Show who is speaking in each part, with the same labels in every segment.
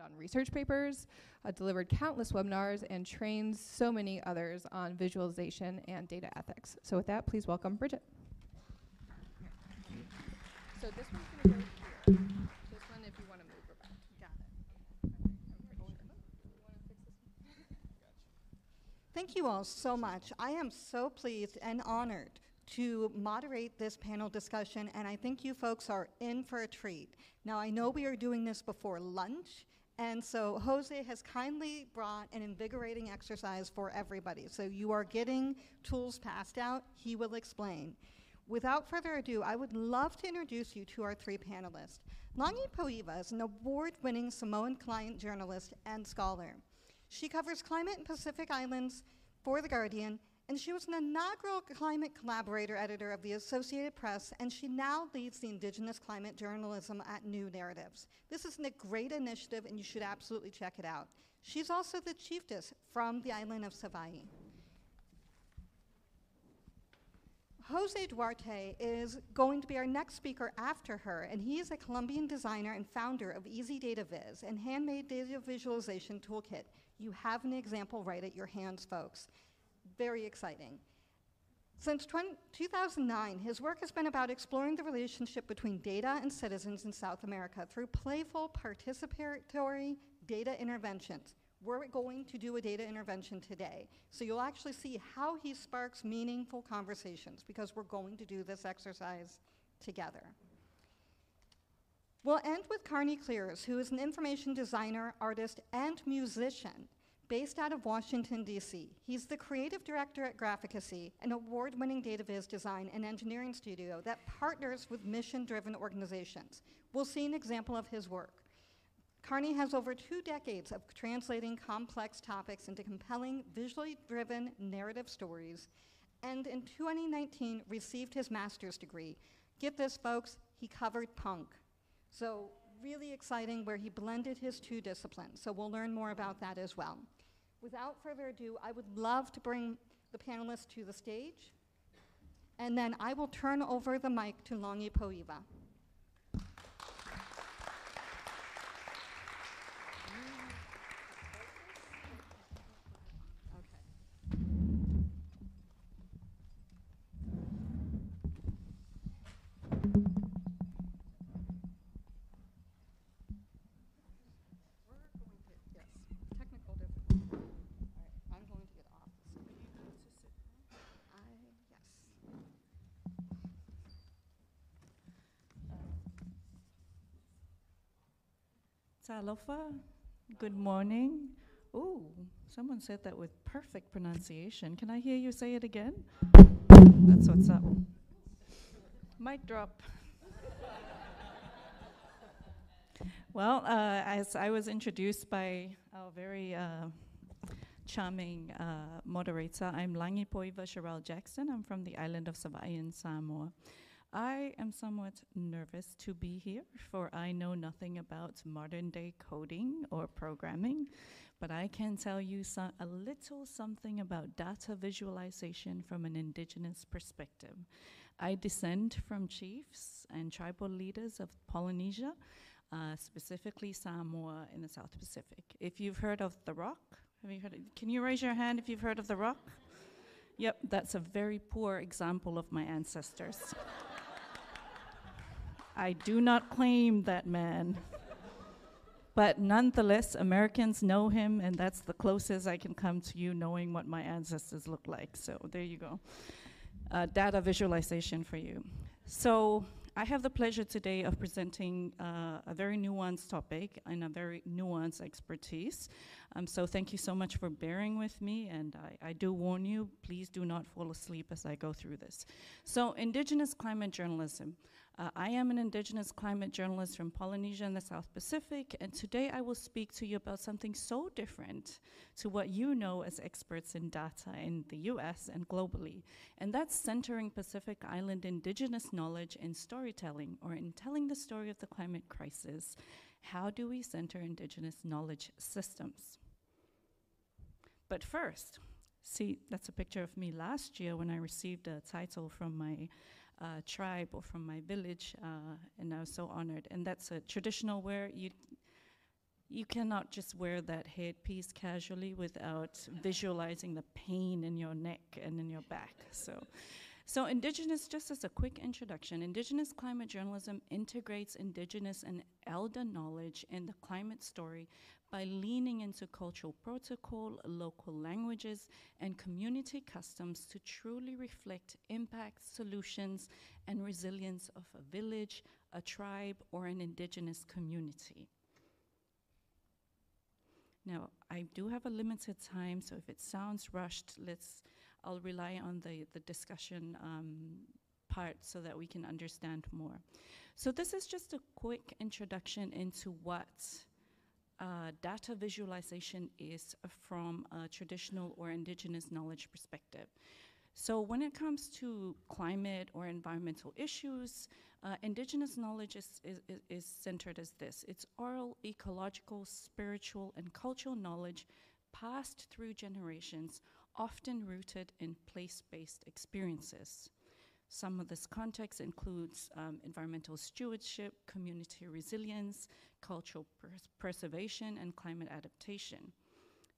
Speaker 1: on research papers, delivered countless webinars, and trains so many others on visualization and data ethics. So with that, please welcome Bridget. So this one's going to go here. This one, if you want to move her back.
Speaker 2: Got it. Thank you all so much. I am so pleased and honored to moderate this panel discussion, and I think you folks are in for a treat. Now, I know we are doing this before lunch, and so Jose has kindly brought an invigorating exercise for everybody. So you are getting tools passed out. He will explain. Without further ado, I would love to introduce you to our three panelists. Langi Poiva is an award-winning Samoan climate journalist and scholar. She covers climate in Pacific Islands for The Guardian, and she was an inaugural climate collaborator editor of the Associated Press, and she now leads the Indigenous climate journalism at New Narratives. This is a great initiative, and you should absolutely check it out. She's also the chiefess from the island of Savaii. Jose Duarte is going to be our next speaker after her, and he is a Colombian designer and founder of Easy Data Viz, and handmade data visualization toolkit. You have an example right at your hands, folks. Very exciting. Since 2009, his work has been about exploring the relationship between data and citizens in South America through playful, participatory data interventions. We're going to do a data intervention today, so you'll actually see how he sparks meaningful conversations, because we're going to do this exercise together. We'll end with Carney Clears, who is an information designer, artist, and musician based out of Washington, D.C. He's the creative director at Graphicacy, an award-winning data viz design and engineering studio that partners with mission-driven organizations. We'll see an example of his work. Carney has over 2 decades of translating complex topics into compelling, visually driven narrative stories, and in 2019 received his master's degree. Get this, folks, he covered punk. So really exciting where he blended his 2 disciplines. So we'll learn more about that as well. Without further ado, I would love to bring the panelists to the stage, and then I will turn over the mic to Langi Poiva.
Speaker 3: Talofa, good morning. Ooh, someone said that with perfect pronunciation. Can I hear you say it again? That's what's up. Mic drop. Well, as I was introduced by our very charming moderator, I'm Langi Poiva Sherelle Jackson. I'm from the island of Savaii in Samoa. I am somewhat nervous to be here, for I know nothing about modern day coding or programming, but I can tell you a little something about data visualization from an indigenous perspective. I descend from chiefs and tribal leaders of Polynesia, specifically Samoa in the South Pacific. If you've heard of The Rock, have you heard of, can you raise your hand if you've heard of The Rock? Yep, that's a very poor example of my ancestors. I do not claim that man. But nonetheless, Americans know him, and that's the closest I can come to you knowing what my ancestors look like. So there you go. Data visualization for you. So I have the pleasure today of presenting a very nuanced topic and a very nuanced expertise. So thank you so much for bearing with me, and I do warn you, please do not fall asleep as I go through this. So Indigenous climate journalism. I am an Indigenous climate journalist from Polynesia in the South Pacific, and today I will speak to you about something so different to what you know as experts in data in the US and globally, and that's centering Pacific Island Indigenous knowledge in storytelling, or in telling the story of the climate crisis. How do we center Indigenous knowledge systems? But first, see, that's a picture of me last year when I received a title from my tribe or from my village, and I was so honored. And that's a traditional wear. you cannot just wear that headpiece casually without visualizing the pain in your neck and in your back. So Indigenous, just as a quick introduction, Indigenous climate journalism integrates Indigenous and elder knowledge in the climate story by leaning into cultural protocol, local languages, and community customs to truly reflect impacts, solutions, and resilience of a village, a tribe, or an Indigenous community. Now, I do have a limited time, so if it sounds rushed, I'll rely on the discussion part so that we can understand more. So this is just a quick introduction into what data visualization is from a traditional or Indigenous knowledge perspective. So when it comes to climate or environmental issues, Indigenous knowledge is centered as this. It's oral, ecological, spiritual, and cultural knowledge passed through generations, often rooted in place-based experiences. Some of this context includes environmental stewardship, community resilience, cultural preservation, and climate adaptation.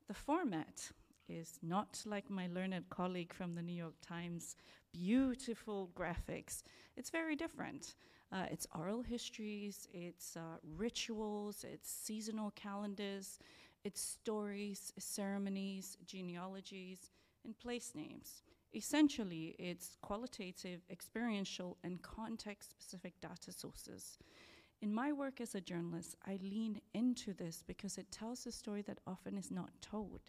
Speaker 3: The format is not like my learned colleague from the New York Times, beautiful graphics. It's very different. It's oral histories, it's rituals, it's seasonal calendars, it's stories, ceremonies, genealogies, and place names. Essentially, it's qualitative, experiential, and context-specific data sources. In my work as a journalist, I lean into this because it tells a story that often is not told.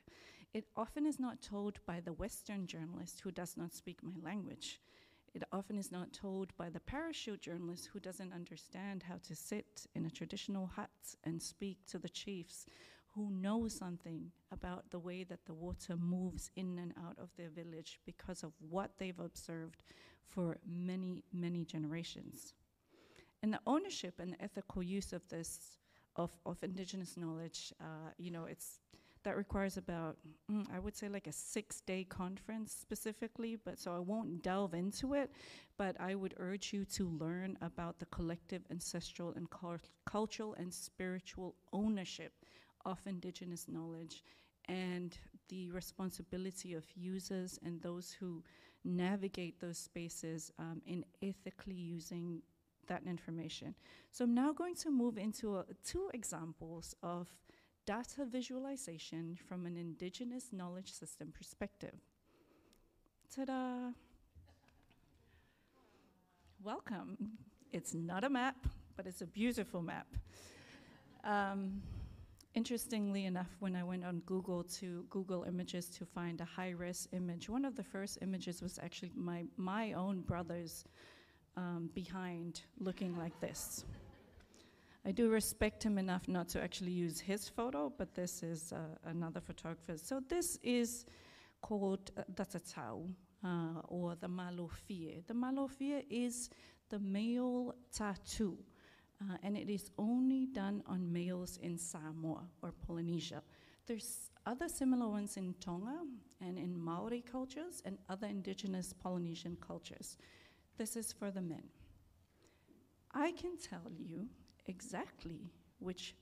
Speaker 3: It often is not told by the Western journalist who does not speak my language. It often is not told by the parachute journalist who doesn't understand how to sit in a traditional hut and speak to the chiefs who know something about the way that the water moves in and out of their village because of what they've observed for many, many generations. And the ownership and the ethical use of this, of Indigenous knowledge, that requires about, I would say like a 6-day conference specifically, but so I won't delve into it, but I would urge you to learn about the collective ancestral and cultural and spiritual ownership of Indigenous knowledge and the responsibility of users and those who navigate those spaces in ethically using that information. So I'm now going to move into 2 examples of data visualization from an Indigenous knowledge system perspective. Ta-da! Welcome. It's not a map, but it's a beautiful map. Interestingly enough, when I went on Google Images to find a high-res image, one of the first images was actually my own brother's behind looking like this. I do respect him enough not to actually use his photo, but this is another photographer. So this is called Datatau, or the malofie. The malofie is the male tattoo, and it is only done on males in Samoa or Polynesia. There's other similar ones in Tonga and in Maori cultures and other Indigenous Polynesian cultures. This is for the men. I can tell you exactly which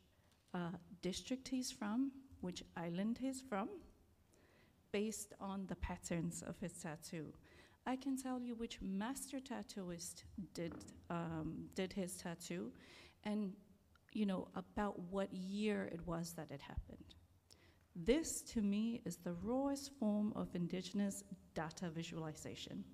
Speaker 3: district he's from, which island he's from, based on the patterns of his tattoo. I can tell you which master tattooist did his tattoo, and about what year it was that it happened. This, to me, is the rawest form of Indigenous data visualization.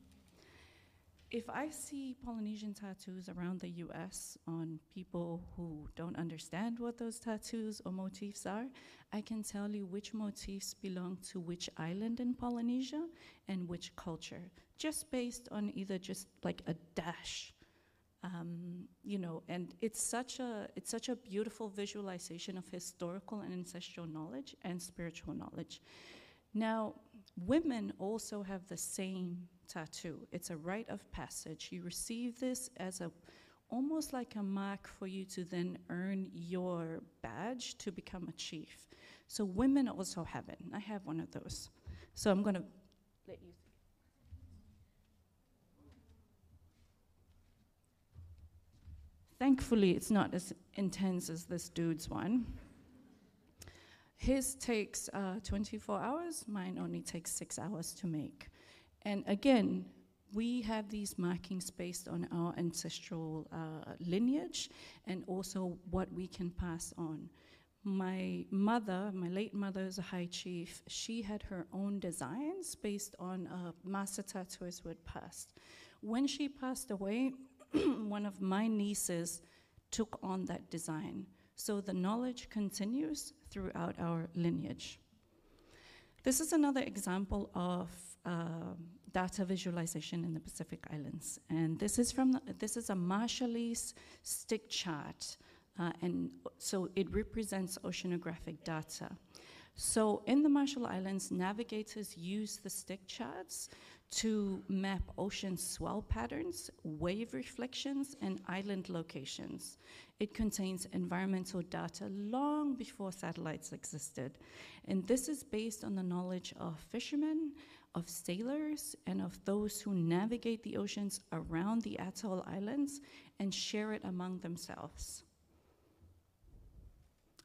Speaker 3: If I see Polynesian tattoos around the US on people who don't understand what those tattoos or motifs are, I can tell you which motifs belong to which island in Polynesia and which culture, just based on either just like a dash, and it's such a beautiful visualization of historical and ancestral knowledge and spiritual knowledge. Now, women also have the same tattoo. It's a rite of passage. You receive this as almost like a mark for you to then earn your badge to become a chief. So women also have it. I have one of those. So I'm going to let you see. Thankfully, it's not as intense as this dude's one. His takes 24 hours, mine only takes 6 hours to make. And again, we have these markings based on our ancestral lineage and also what we can pass on. My late mother is a high chief. She had her own designs based on master tattooers who had passed. When she passed away, one of my nieces took on that design. So the knowledge continues throughout our lineage. This is another example of data visualization in the Pacific Islands. And this is a Marshallese stick chart. And so it represents oceanographic data. So in the Marshall Islands, navigators use the stick charts to map ocean swell patterns, wave reflections, and island locations. It contains environmental data long before satellites existed. And this is based on the knowledge of fishermen, of sailors, and of those who navigate the oceans around the atoll islands and share it among themselves.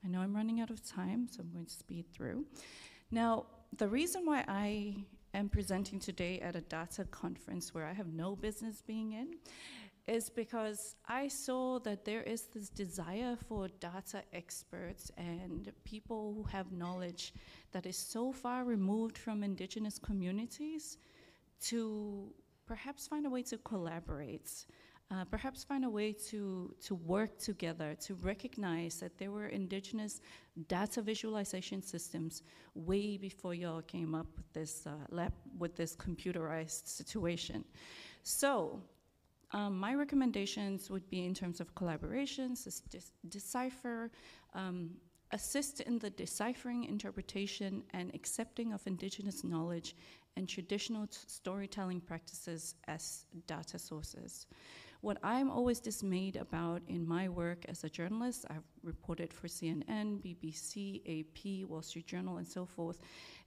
Speaker 3: I know I'm running out of time, so I'm going to speed through. Now, the reason why I am presenting today at a data conference where I have no business being in is because I saw that there is this desire for data experts and people who have knowledge that is so far removed from indigenous communities to perhaps find a way to collaborate, perhaps find a way to work together, to recognize that there were indigenous data visualization systems way before y'all came up with this computerized situation. So, my recommendations would be in terms of collaborations, decipher, assist in the deciphering, interpretation, and accepting of indigenous knowledge and traditional storytelling practices as data sources. What I'm always dismayed about in my work as a journalist, I've reported for CNN, BBC, AP, Wall Street Journal, and so forth,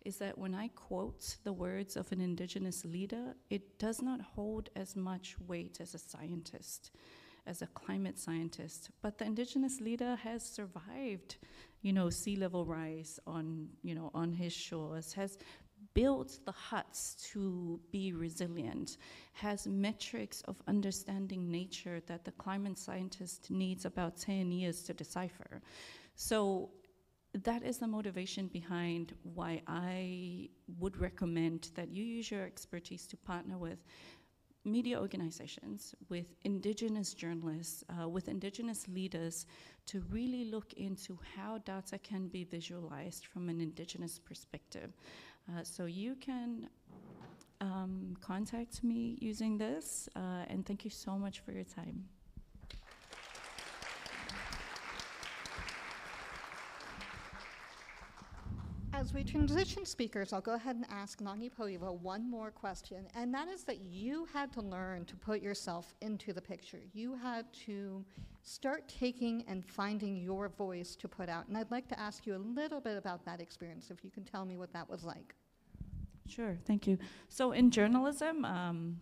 Speaker 3: is that when I quote the words of an indigenous leader, it does not hold as much weight as a scientist, as a climate scientist. But the indigenous leader has survived, sea level rise on his shores, has built the huts to be resilient, has metrics of understanding nature that the climate scientist needs about 10 years to decipher. So that is the motivation behind why I would recommend that you use your expertise to partner with media organizations, with indigenous journalists, with indigenous leaders to really look into how data can be visualized from an indigenous perspective. So you can contact me using this, and thank you so much for your time.
Speaker 2: As we transition speakers, I'll go ahead and ask Nani Poiva one more question, and that is that you had to learn to put yourself into the picture. You had to start taking and finding your voice to put out, and I'd like to ask you a little bit about that experience, if you can tell me what that was like.
Speaker 3: Sure, thank you. So in journalism,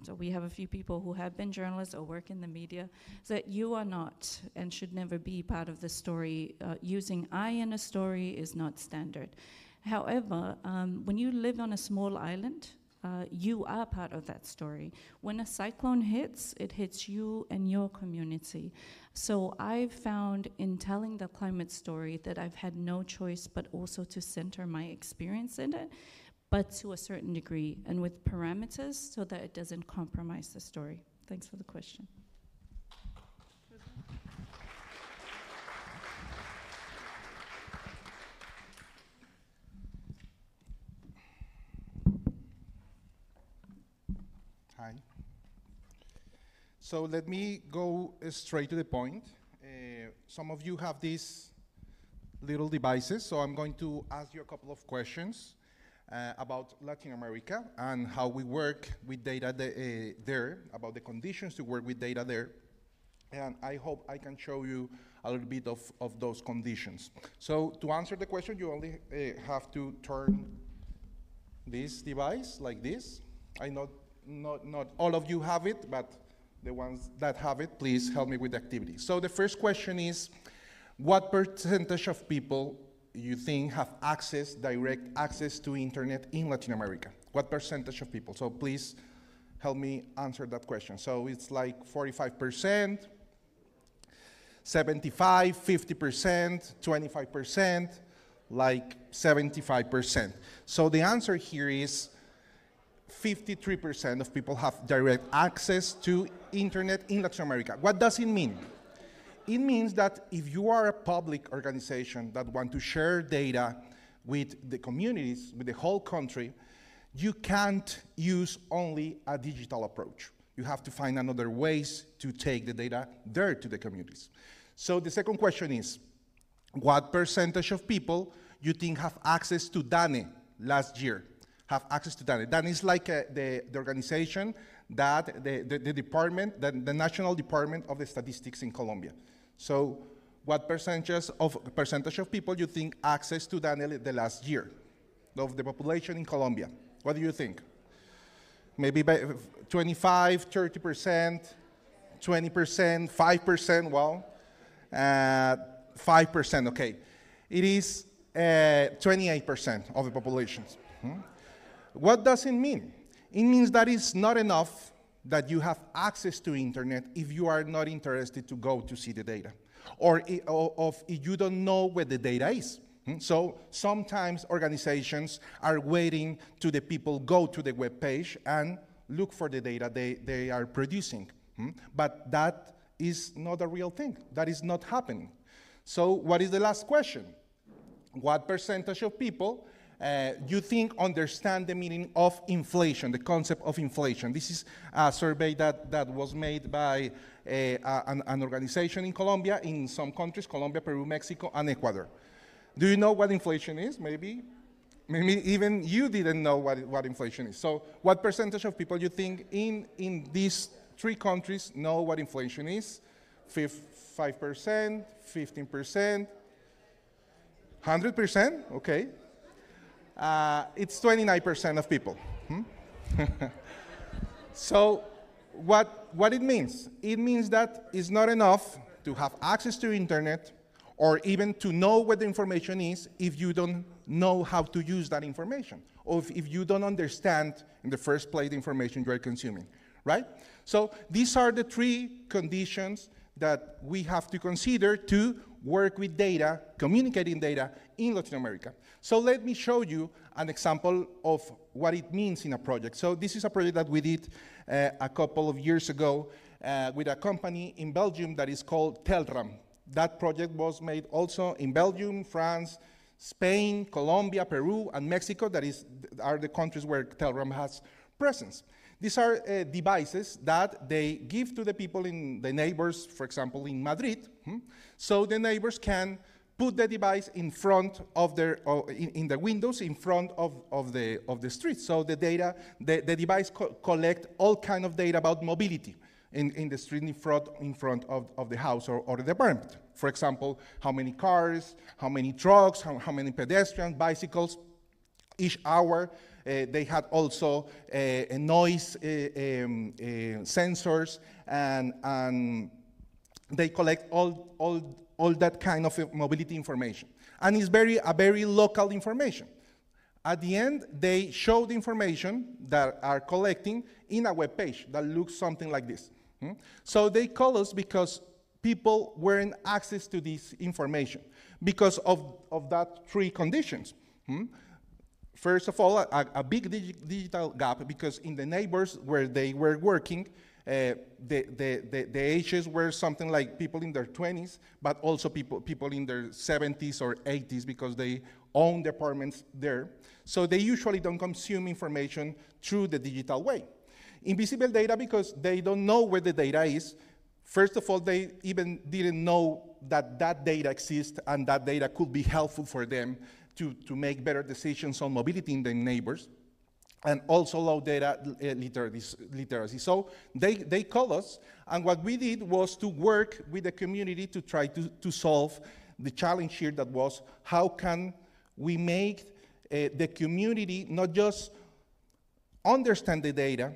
Speaker 3: so we have a few people who have been journalists or work in the media, that you are not and should never be part of the story. Using I in a story is not standard. However, when you live on a small island, you are part of that story. When a cyclone hits, it hits you and your community. So I've found in telling the climate story that I've had no choice but also to center my experience in it, but to a certain degree and with parameters so that it doesn't compromise the story. Thanks for the question.
Speaker 4: Hi. So let me go straight to the point. Some of you have these little devices, so I'm going to ask you a couple of questions about Latin America and how we work with data there, about the conditions to work with data there. And I hope I can show you a little bit of those conditions. So to answer the question, you only have to turn this device like this. I know not all of you have it, but the ones that have it, please help me with the activity. So the first question is, what percentage of people you think have access, direct access to internet in Latin America? What percentage of people? So please help me answer that question. So it's like 45%, 75, 50%, 25%, like 75%. So the answer here is 53% of people have direct access to internet in Latin America. What does it mean? It means that if you are a public organization that want to share data with the communities, with the whole country, you can't use only a digital approach. You have to find another ways to take the data there to the communities. So the second question is, what percentage of people you think have access to DANE last year? Have access to DANE. DANE is like the organization that the department, the National Department of the Statistics in Colombia. So what percentage of people you think access to DANE the last year of the population in Colombia? What do you think? Maybe by 25, 30%, 20%, 5%, well, 5%, okay. It is 28% of the population. What does it mean? It means that it's not enough that you have access to internet if you are not interested to go to see the data, or if you don't know where the data is. So sometimes organizations are waiting to the people go to the web page and look for the data they are producing. But that is not a real thing. That is not happening. So what is the last question? What percentage of people you think understand the meaning of inflation, the concept of inflation? This is a survey that was made by an organization in Colombia, in some countries, Colombia, Peru, Mexico, and Ecuador. Do you know what inflation is? Maybe even you didn't know what inflation is. So what percentage of people you think in these three countries know what inflation is? 5%, 15%, 100%, okay. It's 29% of people. So what it means? It means that it's not enough to have access to internet or even to know what the information is if you don't know how to use that information, or if you don't understand in the first place the information you are consuming, right? So these are the three conditions that we have to consider to work with data, communicating data in Latin America. So let me show you an example of what it means in a project. So this is a project that we did a couple of years ago with a company in Belgium that is called Telram. That project was made also in Belgium, France, Spain, Colombia, Peru, and Mexico. That are the countries where Telram has presence. These are devices that they give to the people in the neighbors, for example, in Madrid. So the neighbors can put the device in front of their, in the windows in front of the street. So the the device collect all kind of data about mobility in the street in front of the house or the apartment. For example, how many cars, how many trucks, how many pedestrians, bicycles. Each hour, they had also noise sensors, and they collect all that kind of mobility information. And it's a very local information. At the end, they show the information that are collecting in a web page that looks something like this. So they call us because people weren't access to this information because of that three conditions. First of all, a big digital gap, because in the neighbors where they were working, the ages were something like people in their 20s, but also people in their 70s or 80s, because they own the apartments there. So they usually don't consume information through the digital way. Invisible data, because they don't know where the data is. First of all, they even didn't know that data exists and that data could be helpful for them to make better decisions on mobility in the neighbors, and also low data literacy. So they call us, and what we did was to work with the community to try to solve the challenge here, that was, how can we make the community not just understand the data,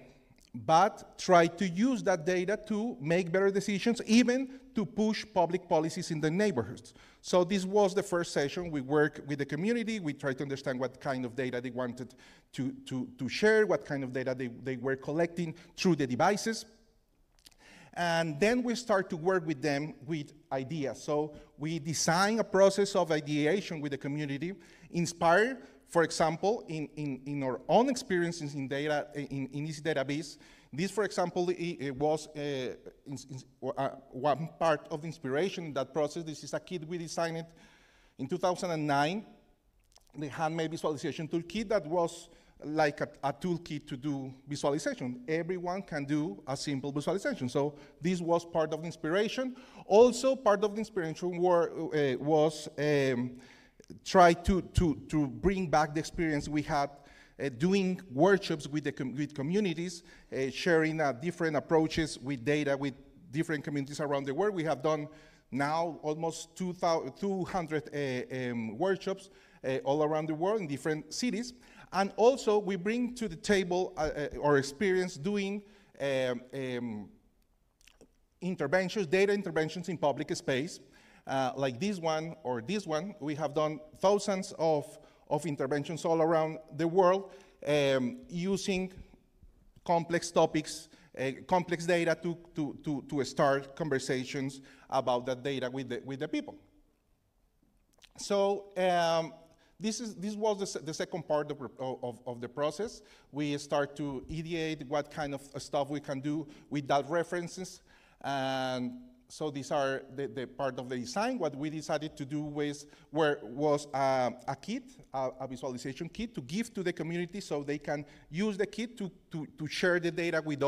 Speaker 4: but try to use that data to make better decisions, even to push public policies in the neighborhoods. So this was the first session. We worked with the community. We tried to understand what kind of data they wanted to share, what kind of data they were collecting through the devices. And then we start to work with them with ideas. So we design a process of ideation with the community, inspired, for example, in our own experiences in data, in this database. This, for example, it was one part of the inspiration in that process. This is a kit we designed in 2009, the handmade visualization toolkit that was like a toolkit to do visualization. Everyone can do a simple visualization. So this was part of the inspiration. Also, part of the inspiration was try to bring back the experience we had doing workshops with communities, sharing different approaches with data with different communities around the world. We have done now almost 200 workshops all around the world in different cities. And also, we bring to the table our experience doing interventions, data interventions in public space, like this one or this one. We have done thousands of interventions all around the world using complex topics, complex data to start conversations about that data with the people. So this was the second part of the process. We start to ideate what kind of stuff we can do with that references. And so these are the part of the design. What we decided to do was a kit, a visualization kit to give to the community so they can use the kit to share the data with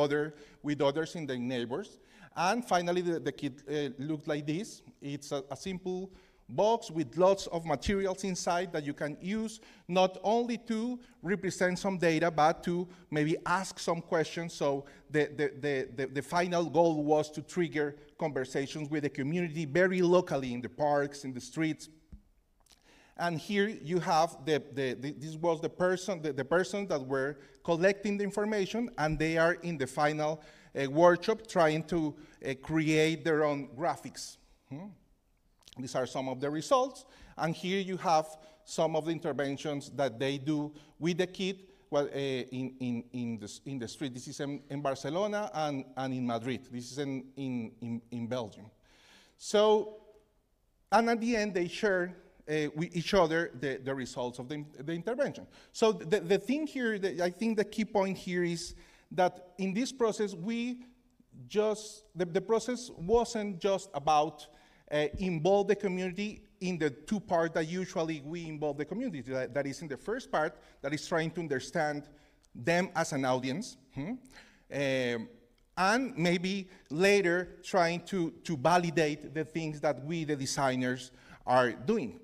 Speaker 4: others in their neighbors. And finally, the kit looked like this. It's a simple box with lots of materials inside that you can use not only to represent some data, but to maybe ask some questions. So the final goal was to trigger conversations with the community very locally in the parks, in the streets. And here you have this was the person that were collecting the information, and they are in the final workshop trying to create their own graphics. These are some of the results, and here you have some of the interventions that they do with the kit in the street. This is in Barcelona and in Madrid. This is in Belgium. So, and at the end, they share with each other the results of the intervention. So the thing here, I think the key point here is that in this process, the process wasn't just about involve the community in the two parts that usually we involve the community. That is in the first part, that is trying to understand them as an audience, and maybe later trying to validate the things that we, the designers, are doing.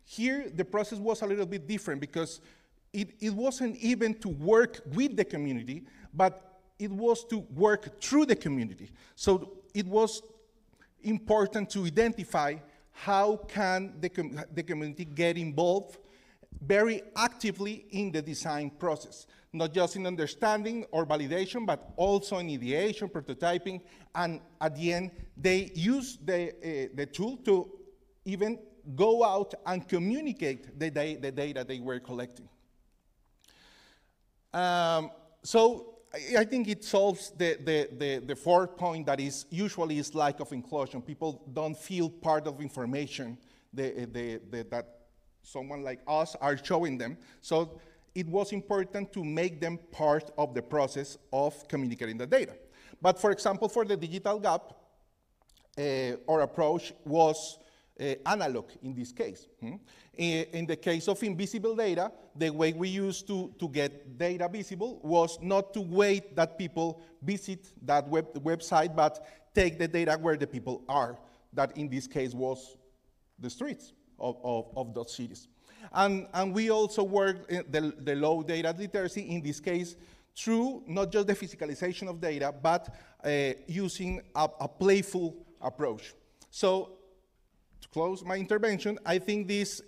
Speaker 4: Here, the process was a little bit different because it wasn't even to work with the community, but it was to work through the community. So it was important to identify how can the community get involved very actively in the design process, not just in understanding or validation, but also in ideation, prototyping, and at the end, they use the tool to even go out and communicate the data they were collecting. So I think it solves the fourth point that is usually is lack of inclusion. People don't feel part of information that someone like us are showing them. So it was important to make them part of the process of communicating the data. But for example, for the digital gap, our approach was analog in this case. In the case of invisible data, the way we used to get data visible was not to wait that people visit that website, but take the data where the people are. That in this case was the streets of those cities. And we also worked the low data literacy, in this case, through not just the physicalization of data, but using a playful approach. So to close my intervention, I think this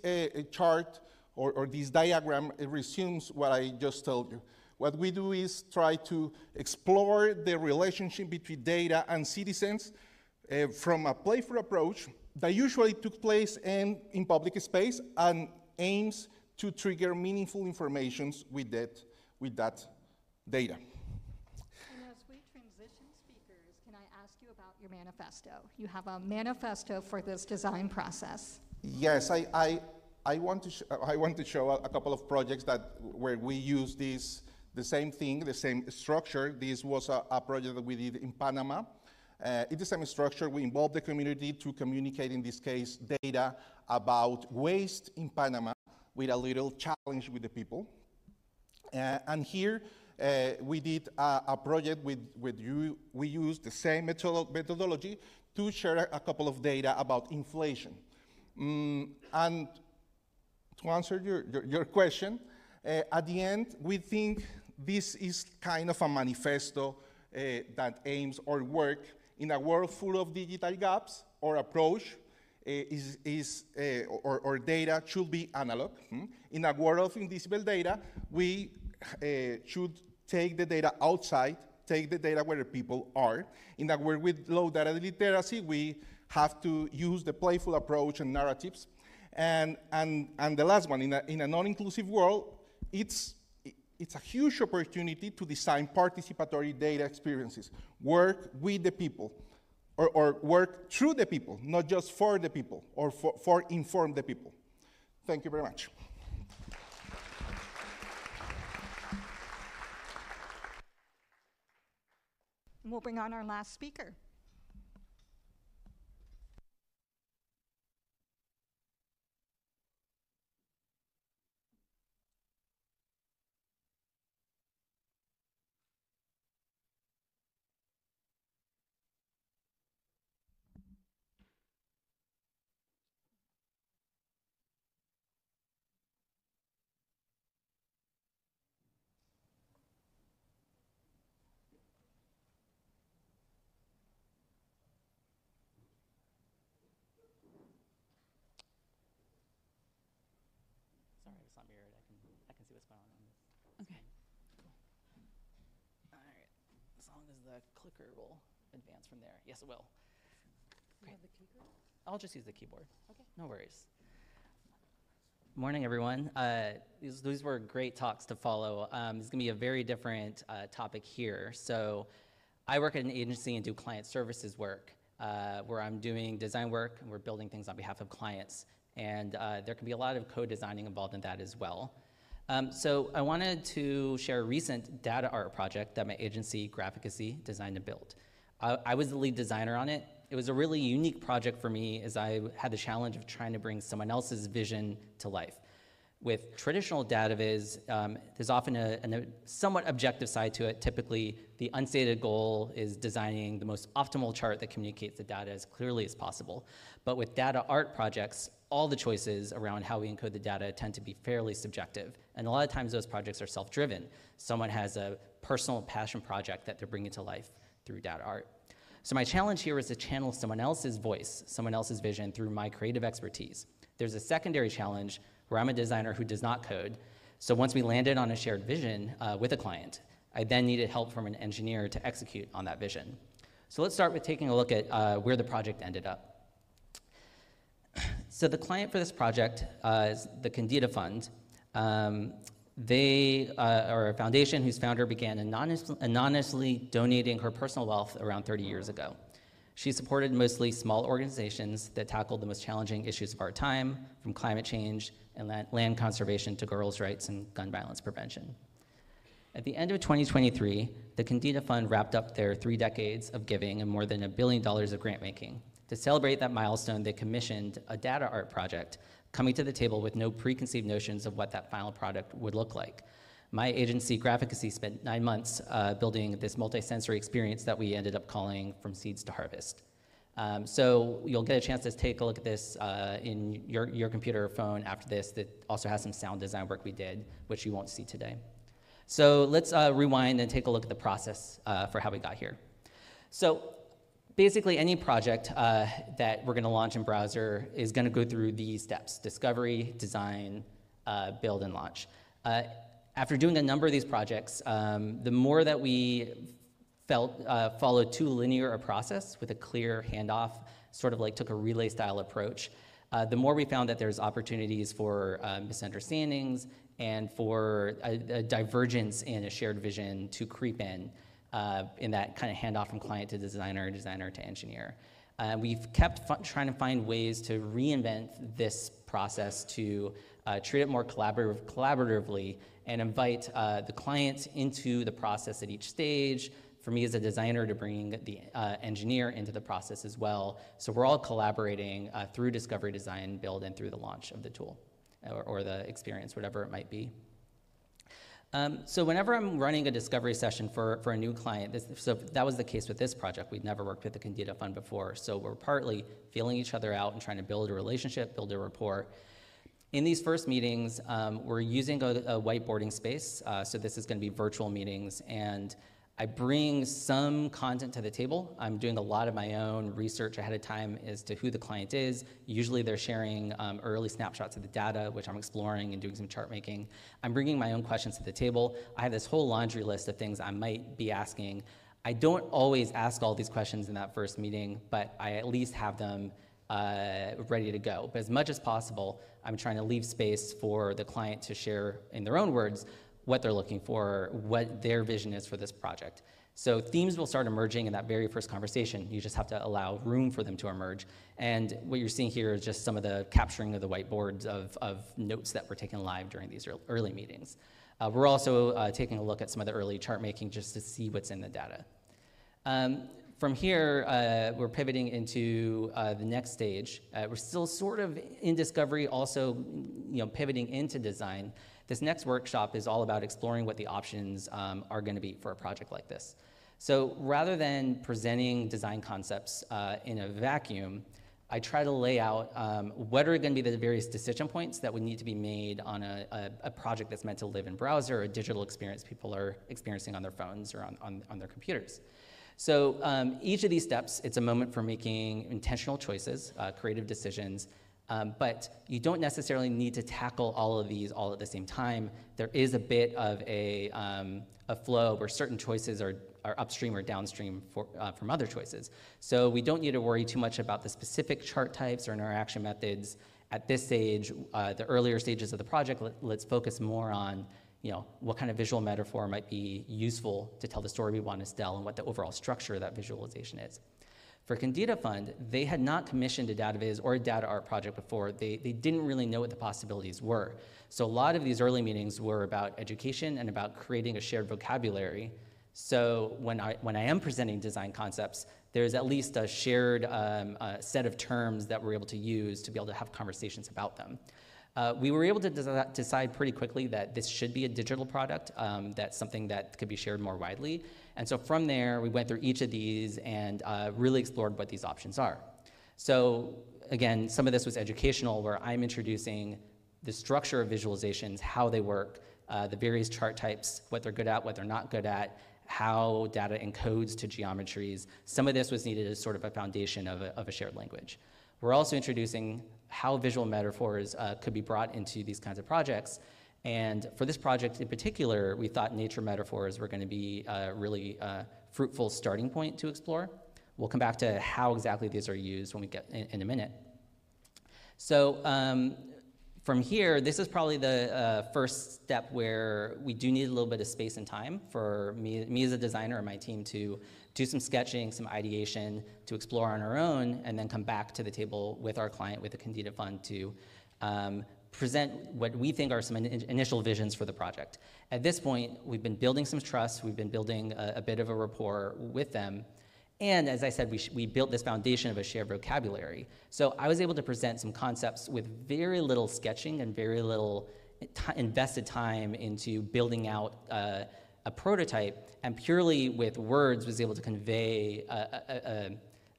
Speaker 4: chart or this diagram resumes what I just told you. what we do is try to explore the relationship between data and citizens from a playful approach that usually took place in public space and aims to trigger meaningful information with that data.
Speaker 2: And as we transition speakers, can I ask you about your manifesto? You have a manifesto for this design process.
Speaker 4: Yes, I want to show a couple of projects where we use the same thing, the same structure. This was a project that we did in Panama. It's the same structure. We involved the community to communicate, in this case, data about waste in Panama with a little challenge with the people. And here, we did a project we used the same methodology to share a couple of data about inflation. And to answer your question, at the end, we think this is kind of a manifesto that aims or work in a world full of digital gaps. Our approach or data should be analog. In a world of invisible data, we should take the data outside, take the data where the people are. In a world with low data literacy, we have to use the playful approach and narratives. And the last one, in a non-inclusive world, it's a huge opportunity to design participatory data experiences, work with the people, or work through the people, not just for the people, or for inform the people. Thank you very much.
Speaker 2: And we'll bring on our last speaker.
Speaker 5: Sorry, it's not mirrored. I can see what's going on this. Okay. All right. As long as the clicker will advance from there. Yes, it will. Great. You have the keyboard? I'll just use the keyboard. Okay. No worries. Morning, everyone. These were great talks to follow. This is going to be a very different topic here. So I work at an agency and do client services work where I'm doing design work and we're building things on behalf of clients. And there can be a lot of co-designing involved in that as well. So I wanted to share a recent data art project that my agency, Graphicacy, designed and built. I was the lead designer on it. It was a really unique project for me as I had the challenge of trying to bring someone else's vision to life. With traditional data viz, there's often a somewhat objective side to it. Typically, the unstated goal is designing the most optimal chart that communicates the data as clearly as possible. But with data art projects, all the choices around how we encode the data tend to be fairly subjective. And a lot of times those projects are self-driven. Someone has a personal passion project that they're bringing to life through data art. So my challenge here is to channel someone else's voice, someone else's vision through my creative expertise. There's a secondary challenge where I'm a designer who does not code. So once we landed on a shared vision with a client, I then needed help from an engineer to execute on that vision. So let's start with taking a look at where the project ended up. So the client for this project is the Candida Fund. They are a foundation whose founder began anonymously donating her personal wealth around 30 years ago. She supported mostly small organizations that tackled the most challenging issues of our time, from climate change and land conservation to girls' rights and gun violence prevention. At the end of 2023, the Candida Fund wrapped up their 3 decades of giving and more than $1 billion of grant making. To celebrate that milestone, they commissioned a data art project, coming to the table with no preconceived notions of what that final product would look like. My agency, Graphicacy, spent 9 months building this multi-sensory experience that we ended up calling From Seeds to Harvest. So you'll get a chance to take a look at this in your computer or phone after this. That also has some sound design work we did, which you won't see today. So let's rewind and take a look at the process for how we got here. So basically, any project that we're going to launch in browser is going to go through these steps: discovery, design, build, and launch. After doing a number of these projects, the more that we followed too linear a process with a clear handoff, sort of like took a relay style approach, the more we found that there's opportunities for misunderstandings and for a divergence in a shared vision to creep in that kind of handoff from client to designer, designer to engineer. We've kept trying to find ways to reinvent this process to treat it more collaboratively and invite the client into the process at each stage. For me as a designer to bring the engineer into the process as well. So we're all collaborating through discovery, design, build, and through the launch of the tool or the experience, whatever it might be. So whenever I'm running a discovery session for a new client, so that was the case with this project. We'd never worked with the Candida Fund before. So we're partly feeling each other out and trying to build a relationship, build a rapport. In these first meetings, we're using a whiteboarding space. So this is going to be virtual meetings. And I bring some content to the table. I'm doing a lot of my own research ahead of time as to who the client is. Usually they're sharing early snapshots of the data, which I'm exploring and doing some chart making. I'm bringing my own questions to the table. I have this whole laundry list of things I might be asking. I don't always ask all these questions in that first meeting, but I at least have them ready to go. But as much as possible, I'm trying to leave space for the client to share in their own words what they're looking for, what their vision is for this project. So themes will start emerging in that very first conversation. You just have to allow room for them to emerge. And what you're seeing here is just some of the capturing of the whiteboards of notes that were taken live during these early meetings. We're also taking a look at some of the early chart making just to see what's in the data. From here, we're pivoting into the next stage. We're still sort of in discovery, also pivoting into design. This next workshop is all about exploring what the options are going to be for a project like this. So rather than presenting design concepts in a vacuum, I try to lay out what are going to be the various decision points that would need to be made on a project that's meant to live in browser or a digital experience people are experiencing on their phones or on their computers. So each of these steps, it's a moment for making intentional choices, creative decisions, but you don't necessarily need to tackle all of these all at the same time. There is a bit of a flow where certain choices are upstream or downstream from other choices. So we don't need to worry too much about the specific chart types or interaction methods at this stage. The earlier stages of the project, let's focus more on what kind of visual metaphor might be useful to tell the story we want to tell and what the overall structure of that visualization is. For Candida Fund, they had not commissioned a data viz or a data art project before. They didn't really know what the possibilities were. So a lot of these early meetings were about education and about creating a shared vocabulary. So when I am presenting design concepts, there's at least a shared set of terms that we're able to use to be able to have conversations about them. We were able to decide pretty quickly that this should be a digital product, that's something that could be shared more widely. And so from there, we went through each of these and really explored what these options are. So again, some of this was educational, where I'm introducing the structure of visualizations, how they work, the various chart types, what they're good at, what they're not good at, how data encodes to geometries. Some of this was needed as sort of a foundation of a shared language. We're also introducing how visual metaphors could be brought into these kinds of projects. And for this project in particular, we thought nature metaphors were going to be a really fruitful starting point to explore. We'll come back to how exactly these are used when we get in a minute. So from here, this is probably the first step where we do need a little bit of space and time for me as a designer and my team to do some sketching, some ideation, to explore on our own, and then come back to the table with our client, with the Candida Fund, to present what we think are some initial visions for the project. At this point, we've been building some trust, we've been building a bit of a rapport with them, and as I said, we built this foundation of a shared vocabulary. So I was able to present some concepts with very little sketching and very little invested time into building out a prototype, and purely with words was able to convey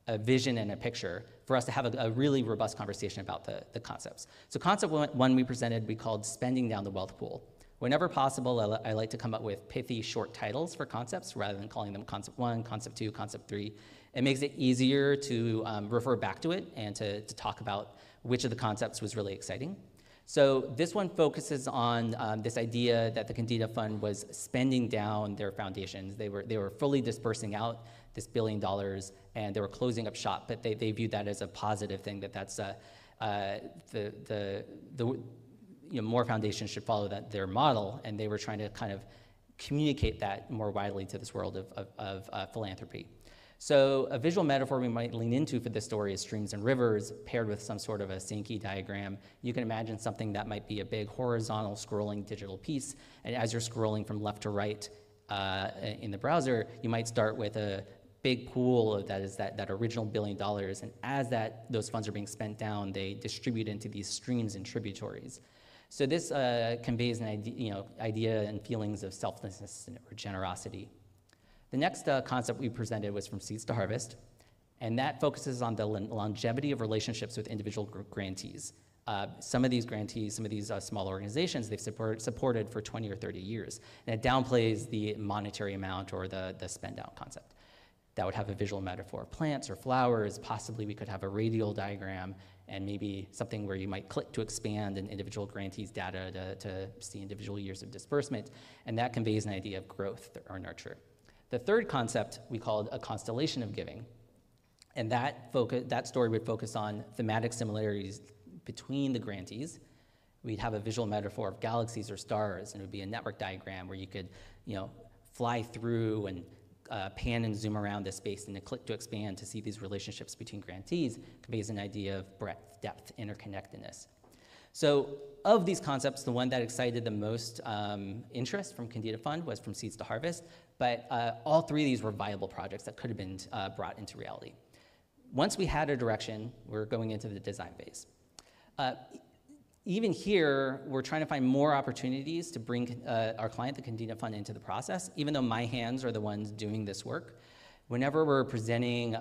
Speaker 5: a vision and a picture for us to have a really robust conversation about the concepts. So concept one we presented, we called Spending Down the Wealth Pool. Whenever possible, I like to come up with pithy short titles for concepts rather than calling them concept one, concept two, concept three. It makes it easier to refer back to it and to talk about which of the concepts was really exciting. So this one focuses on this idea that the Candida Fund was spending down their foundations. They were fully dispersing out this $1 billion, and they were closing up shop, but they viewed that as a positive thing, that's more foundations should follow their model, and they were trying to kind of communicate that more widely to this world of philanthropy. So a visual metaphor we might lean into for this story is streams and rivers paired with some sort of a Sankey diagram. You can imagine something that might be a big horizontal scrolling digital piece, and as you're scrolling from left to right in the browser, you might start with a big pool that is that original $1 billion, and as those funds are being spent down, they distribute into these streams and tributaries. So this conveys an idea and feelings of selflessness or generosity. The next concept we presented was from Seeds to Harvest, and that focuses on the longevity of relationships with individual grantees. Some of these grantees, some of these small organizations, they've supported for 20 or 30 years, and it downplays the monetary amount or the spend out concept. That would have a visual metaphor of plants or flowers. Possibly we could have a radial diagram and maybe something where you might click to expand an individual grantee's data to see individual years of disbursement, and that conveys an idea of growth or nurture. The third concept we called a constellation of giving, and that story would focus on thematic similarities between the grantees. We'd have a visual metaphor of galaxies or stars, and it would be a network diagram where you could, fly through and pan and zoom around this space and then click to expand to see these relationships between grantees. Conveys an idea of breadth, depth, interconnectedness. So of these concepts, the one that excited the most interest from Candida Fund was from Seeds to Harvest, but all three of these were viable projects that could have been brought into reality. Once we had a direction, we're going into the design phase. Even here, we're trying to find more opportunities to bring our client, the Candida Fund, into the process, even though my hands are the ones doing this work. Whenever we're presenting,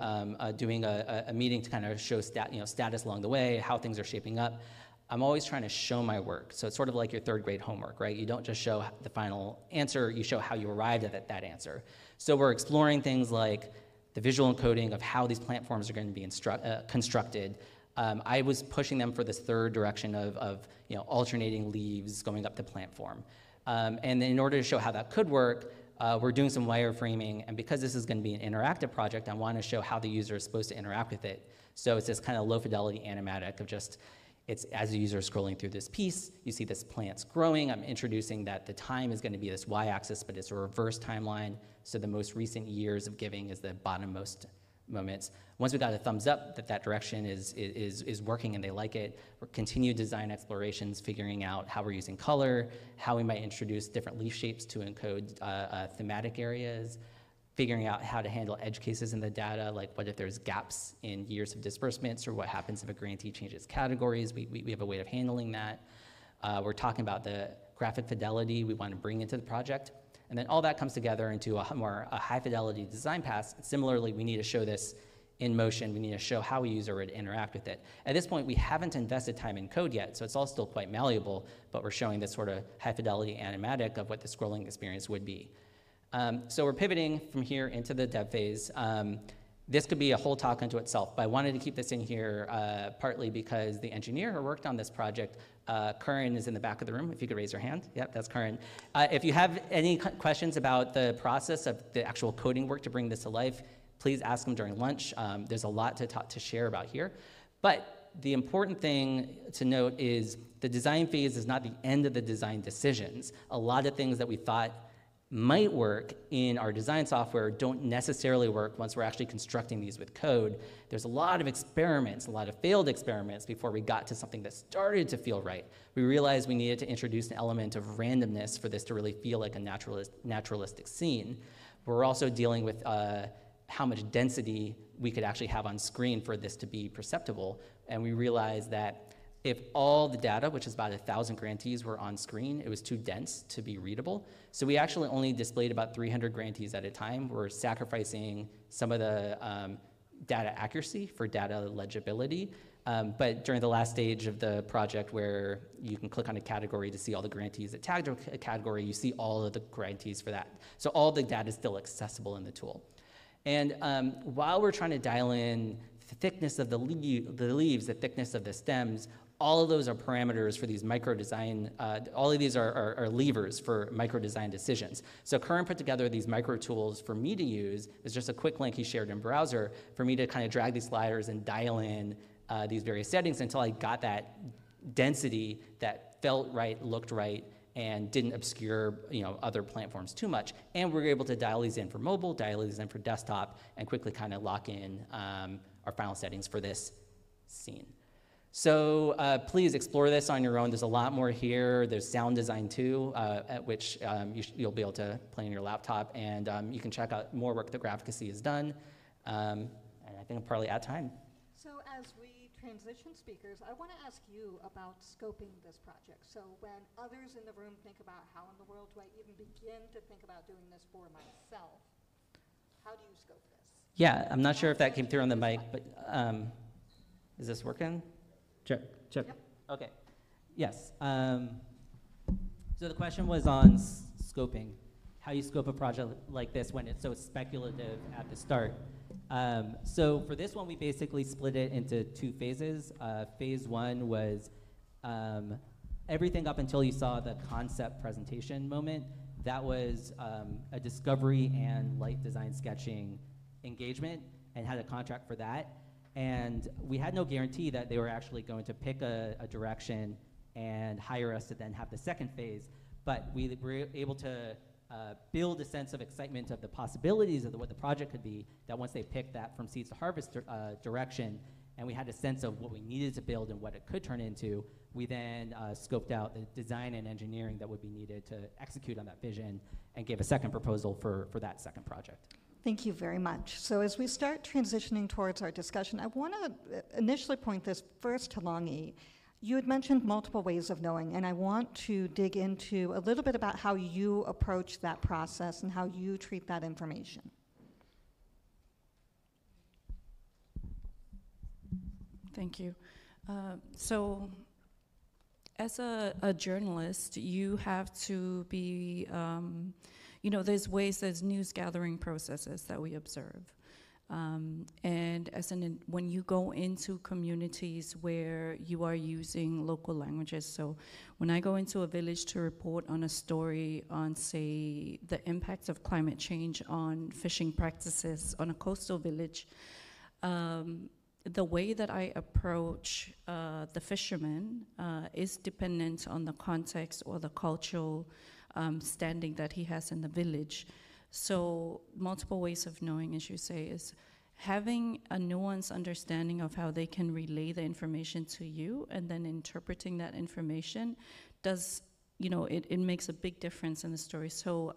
Speaker 5: doing a meeting to kind of show status along the way, how things are shaping up, I'm always trying to show my work. So it's sort of like your third grade homework, right? You don't just show the final answer, you show how you arrived at that answer. So we're exploring things like the visual encoding of how these plant forms are going to be constructed. I was pushing them for this third direction of alternating leaves going up the plant form. And then in order to show how that could work, we're doing some wireframing, and because this is going to be an interactive project, I want to show how the user is supposed to interact with it. So it's this kind of low-fidelity animatic of just, it's as the user is scrolling through this piece, you see this plant's growing. I'm introducing that the time is going to be this y-axis, but it's a reverse timeline, so the most recent years of giving is the bottommost moments. Once we got a thumbs up that direction is working and they like it, we're continue design explorations, figuring out how we're using color, how we might introduce different leaf shapes to encode thematic areas, figuring out how to handle edge cases in the data, like what if there's gaps in years of disbursements, or what happens if a grantee changes categories. We have a way of handling that. We're talking about the graphic fidelity we want to bring into the project. And then all that comes together into a high fidelity design pass. Similarly, we need to show this in motion. We need to show how a user would interact with it. At this point, we haven't invested time in code yet, so it's all still quite malleable, but we're showing this sort of high fidelity animatic of what the scrolling experience would be. So we're pivoting from here into the dev phase. This could be a whole talk unto itself, but I wanted to keep this in here partly because the engineer who worked on this project, Curran, is in the back of the room. If you could raise your hand. Yep, that's Curran. If you have any questions about the process of the actual coding work to bring this to life, please ask them during lunch. There's a lot to share about here. But the important thing to note is the design phase is not the end of the design decisions. A lot of things that we thought might work in our design software don't necessarily work once we're actually constructing these with code. There's a lot of experiments, a lot of failed experiments before we got to something that started to feel right. We realized we needed to introduce an element of randomness for this to really feel like a naturalistic scene. We're also dealing with how much density we could actually have on screen for this to be perceptible, and we realized that if all the data, which is about 1,000 grantees, were on screen, it was too dense to be readable. So we actually only displayed about 300 grantees at a time. We're sacrificing some of the data accuracy for data legibility. But during the last stage of the project where you can click on a category to see all the grantees that tagged a category, you see all of the grantees for that. So all the data is still accessible in the tool. And while we're trying to dial in the thickness of the leaves, the thickness of the stems, all of those are parameters for these micro design, all of these are levers for micro design decisions. So Curran put together these micro tools for me to use. It's just a quick link he shared in browser for me to kind of drag these sliders and dial in these various settings until I got that density that felt right, looked right, and didn't obscure other platforms too much. And we were able to dial these in for mobile, dial these in for desktop, and quickly kind of lock in our final settings for this scene. So please explore this on your own. There's a lot more here. There's sound design too, at which you'll be able to play on your laptop, and you can check out more work that Graphicacy has done. And I think I'm probably at time.
Speaker 2: So as we transition speakers, I want to ask you about scoping this project. So when others in the room think about how in the world do I even begin to think about doing this for myself, how do you scope this?
Speaker 5: Yeah, I'm not sure if that came through on the mic, but is this working? Check.
Speaker 2: Yep.
Speaker 5: Okay. Yes. So the question was on scoping, how you scope a project like this when it's so speculative at the start. So for this one, we basically split it into two phases. Phase one was everything up until you saw the concept presentation moment. That was a discovery and light design sketching engagement, and had a contract for that. And we had no guarantee that they were actually going to pick a direction and hire us to then have the second phase. But we were able to build a sense of excitement of the possibilities of what the project could be, that once they picked that from seeds to harvest direction, and we had a sense of what we needed to build and what it could turn into, we then scoped out the design and engineering that would be needed to execute on that vision and gave a second proposal for that second project.
Speaker 2: Thank you very much. So as we start transitioning towards our discussion, I want to initially point this first to Longy. You had mentioned multiple ways of knowing, and I want to dig into a little bit about how you approach that process and how you treat that information.
Speaker 3: Thank you. So as a journalist, you have to be, there's news gathering processes that we observe. And when you go into communities where you are using local languages, so when I go into a village to report on a story on, say, the impacts of climate change on fishing practices on a coastal village, the way that I approach the fisherman is dependent on the context or the cultural standing that he has in the village. So multiple ways of knowing, as you say, is having a nuanced understanding of how they can relay the information to you, and then interpreting that information does, it makes a big difference in the story. So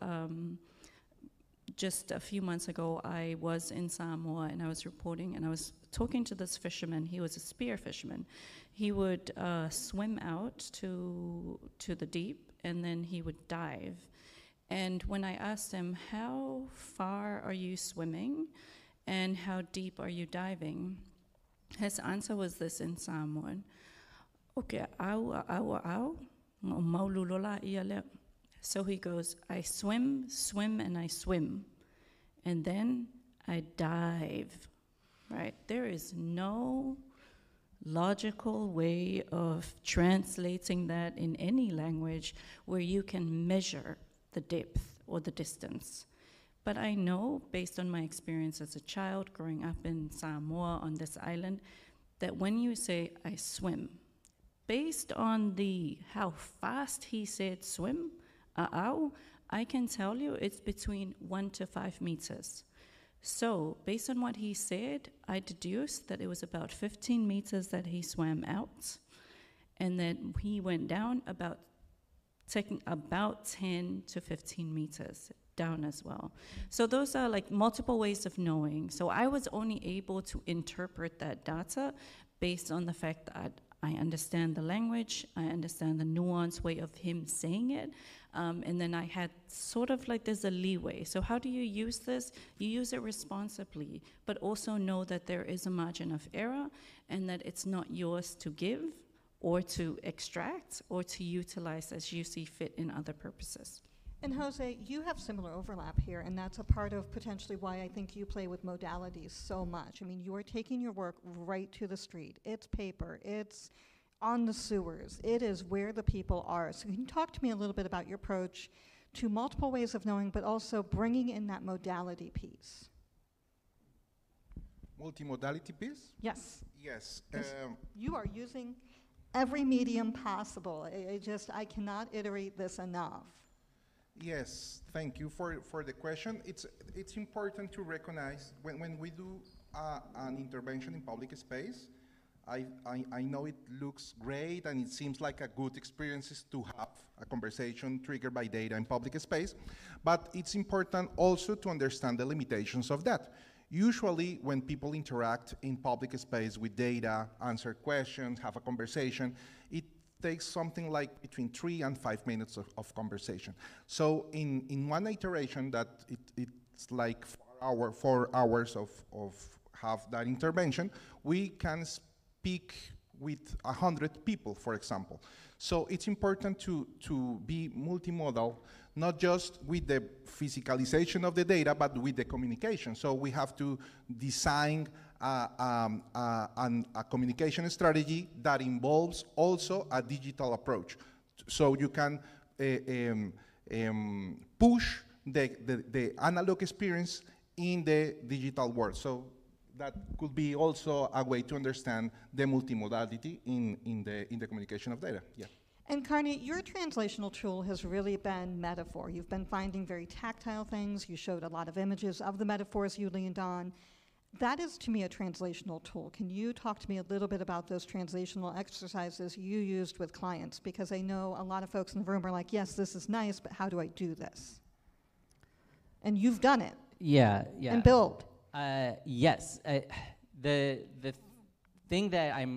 Speaker 3: just a few months ago, I was in Samoa and I was reporting, and I was talking to this fisherman. He was a spear fisherman. He would swim out to the deep, and then he would dive. And when I asked him, how far are you swimming and how deep are you diving? His answer was this in Samoan. Okay, au, maululola iale. So he goes, I swim, and I swim. And then I dive, right? There is no logical way of translating that in any language where you can measure the depth or the distance. But I know, based on my experience as a child growing up in Samoa on this island, that when you say, I swim, based on how fast he said swim, I can tell you it's between 1 to 5 meters. So, based on what he said, I deduced that it was about 15 meters that he swam out, and then he went down taking about 10 to 15 meters down as well. So those are like multiple ways of knowing. So I was only able to interpret that data based on the fact that I understand the language, I understand the nuanced way of him saying it, and then I had sort of like there's a leeway. So how do you use this? You use it responsibly, but also know that there is a margin of error and that it's not yours to give or to extract or to utilize as you see fit in other purposes.
Speaker 2: And Jose, you have similar overlap here, and that's a part of potentially why I think you play with modalities so much. I mean, you are taking your work right to the street. It's paper, it's on the sewers. It is where the people are. So can you talk to me a little bit about your approach to multiple ways of knowing, but also bringing in that modality piece?
Speaker 4: Multimodality piece?
Speaker 2: Yes.
Speaker 4: Yes.
Speaker 2: Yes. You are using every medium possible. I cannot iterate this enough.
Speaker 4: Yes, thank you for the question. It's important to recognize when we do an intervention in public space, I know it looks great and it seems like a good experience to have a conversation triggered by data in public space, but it's important also to understand the limitations of that. Usually when people interact in public space with data, answer questions, have a conversation, it takes something like between 3 and 5 minutes of conversation. So in one iteration that it's like 4 hours of have that intervention, we can speak with 100 people, for example. So it's important to be multimodal, not just with the physicalization of the data, but with the communication. So we have to design a communication strategy that involves also a digital approach. So you can push the analog experience in the digital world. So that could be also a way to understand the multimodality in the communication of data. Yeah.
Speaker 2: And Carney, your translational tool has really been metaphor. You've been finding very tactile things. You showed a lot of images of the metaphors you leaned on. That is, to me, a translational tool. Can you talk to me a little bit about those translational exercises you used with clients? Because I know a lot of folks in the room are like, yes, this is nice, but how do I do this? And you've done it.
Speaker 5: Yeah.
Speaker 2: And build.
Speaker 5: Yes. The thing that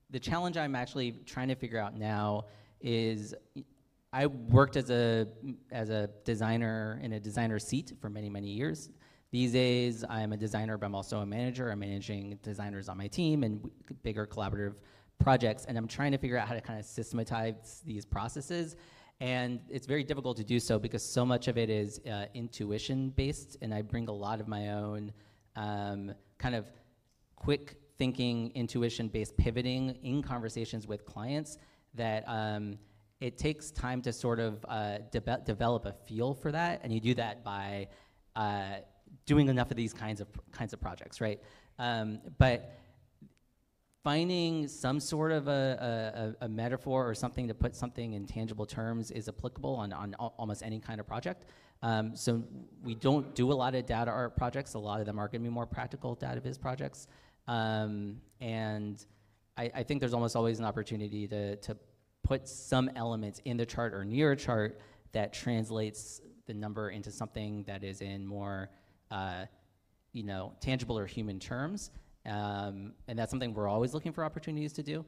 Speaker 5: the challenge I'm actually trying to figure out now is I worked as a designer in a designer seat for many, many years. These days, I'm a designer, but I'm also a manager. I'm managing designers on my team and bigger collaborative projects, and I'm trying to figure out how to kind of systematize these processes. And it's very difficult to do so because so much of it is intuition-based, and I bring a lot of my own kind of quick thinking, intuition-based pivoting in conversations with clients that it takes time to sort of develop a feel for that, and you do that by doing enough of these kinds of projects, right? But finding some sort of a metaphor or something to put something in tangible terms is applicable on almost any kind of project. So we don't do a lot of data art projects. A lot of them are going to be more practical data viz projects. And I think there's almost always an opportunity to put some elements in the chart or near a chart that translates the number into something that is in more tangible or human terms. And that's something we're always looking for opportunities to do.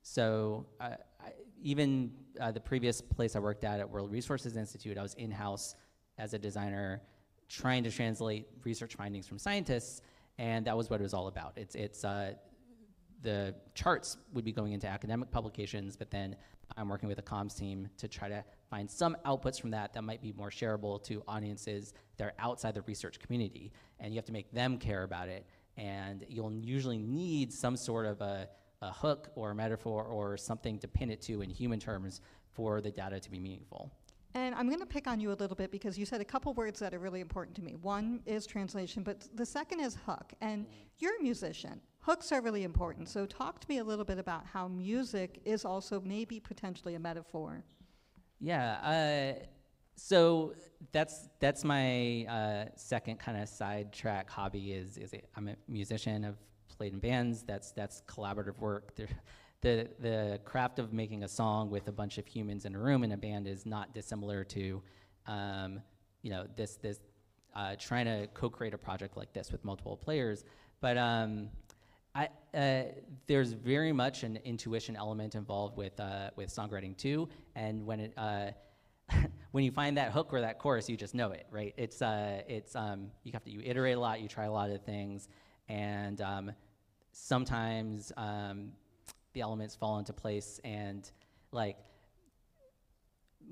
Speaker 5: So even the previous place I worked at World Resources Institute, I was in-house as a designer trying to translate research findings from scientists, and that was what it was all about. It's the charts would be going into academic publications, but then I'm working with a comms team to try to find some outputs from that might be more shareable to audiences that are outside the research community, and you have to make them care about it. And you'll usually need some sort of a hook or a metaphor or something to pin it to in human terms for the data to be meaningful.
Speaker 2: And I'm going to pick on you a little bit because you said a couple words that are really important to me. One is translation, but the second is hook. And you're a musician. Hooks are really important. So talk to me a little bit about how music is also maybe potentially a metaphor.
Speaker 5: Yeah. So that's my second kind of sidetrack hobby is I'm a musician. I've played in bands. That's collaborative work. The craft of making a song with a bunch of humans in a room in a band is not dissimilar to this trying to co-create a project like this with multiple players. But there's very much an intuition element involved with songwriting too, and when it when you find that hook or that chorus, you just know it, right? You iterate a lot, you try a lot of things, and sometimes the elements fall into place. And like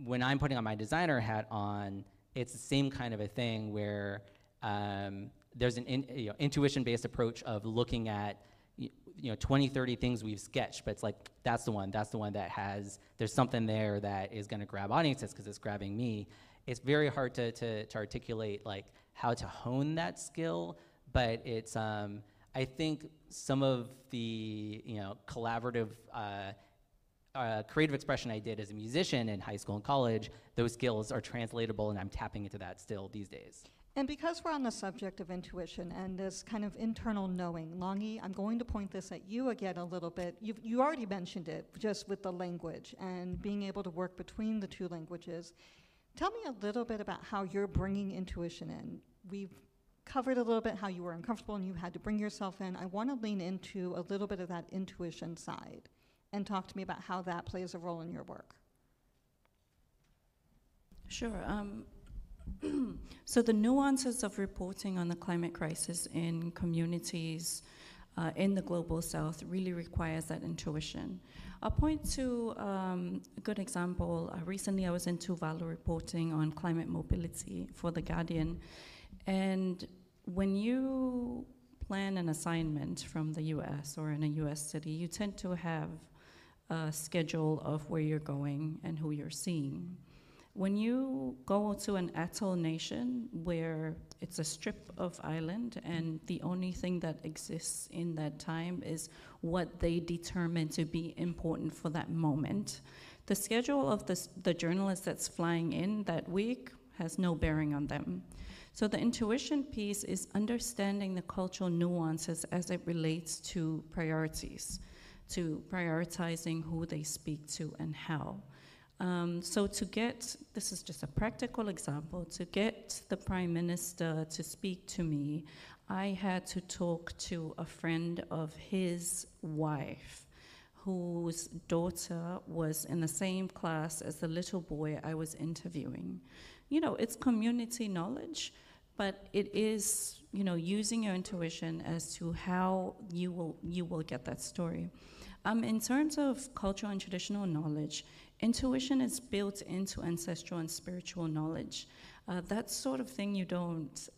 Speaker 5: when I'm putting on my designer hat on, it's the same kind of a thing where there's an intuition-based approach of looking at 20, 30 things we've sketched, but it's like, that's the one that there's something there that is gonna grab audiences because it's grabbing me. It's very hard to articulate like how to hone that skill, but it's, I think some of the, collaborative, creative expression I did as a musician in high school and college, those skills are translatable, and I'm tapping into that still these days.
Speaker 2: And because we're on the subject of intuition and this kind of internal knowing, Longi, I'm going to point this at you again a little bit. You already mentioned it, just with the language and being able to work between the two languages. Tell me a little bit about how you're bringing intuition in. We've covered a little bit how you were uncomfortable and you had to bring yourself in. I want to lean into a little bit of that intuition side and talk to me about how that plays a role in your work.
Speaker 3: Sure. So the nuances of reporting on the climate crisis in communities in the global south really requires that intuition. I'll point to a good example. Recently I was in Tuvalu reporting on climate mobility for The Guardian. And when you plan an assignment from the US or in a US city, you tend to have a schedule of where you're going and who you're seeing. When you go to an atoll nation where it's a strip of island and the only thing that exists in that time is what they determine to be important for that moment, the schedule of the journalist that's flying in that week has no bearing on them. So the intuition piece is understanding the cultural nuances as it relates to priorities, to prioritizing who they speak to and how. So this is just a practical example, to get the Prime Minister to speak to me, I had to talk to a friend of his wife, whose daughter was in the same class as the little boy I was interviewing. It's community knowledge, but it is, using your intuition as to how you will get that story. In terms of cultural and traditional knowledge, intuition is built into ancestral and spiritual knowledge. That sort of thing you don't